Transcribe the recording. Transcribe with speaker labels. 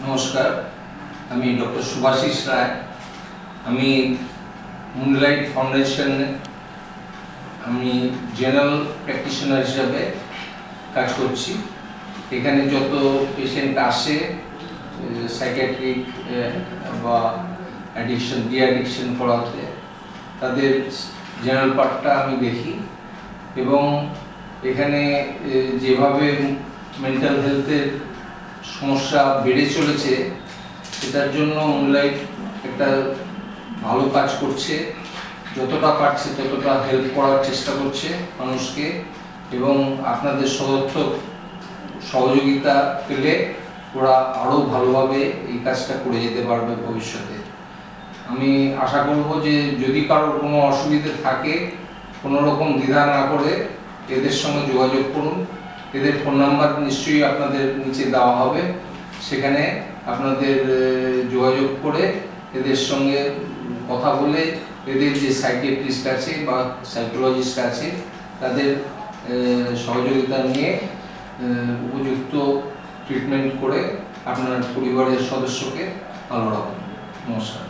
Speaker 1: নমস্কার, আমি ডক্টর সুভাশিস রায়। আমি মুনলাইট ফাউন্ডেশনে আমি জেনারেল প্র্যাকটিশনার হিসাবে কাজ করছি। এখানে যত পেশেন্ট আসে সাইকিয়াট্রিক বা অ্যাডিকশন করাতে, তাদের জেনারেল পার্টটা আমি দেখি এবং এখানে যেভাবে মেন্টাল হেলথের সমস্যা বেড়ে চলেছে, সেটার জন্য মুনলাইট একটা ভালো কাজ করছে। যতটা পারছে ততটা হেল্প করার চেষ্টা করছে মানুষকে, এবং আপনাদের সদর্থক সহযোগিতা পেলে ওরা আরও ভালোভাবে এই কাজটা করে যেতে পারবে ভবিষ্যতে। আমি আশা করব যে যদি কারোর কোনো অসুবিধে থাকে, কোনো রকম দ্বিধা না করে এদের সঙ্গে যোগাযোগ করুন। এদের ফোন নাম্বার নিশ্চয়ই আপনাদের নিচে দেওয়া হবে, সেখানে আপনাদের যোগাযোগ করে এদের সঙ্গে কথা বলে এদের যে সাইকিয়াট্রিস্ট আছে বা সাইকোলজিস্ট আছে, তাদের সহযোগিতা নিয়ে উপযুক্ত ট্রিটমেন্ট করে আপনার পরিবারের সদস্যকে ভালো রাখুন। নমস্কার।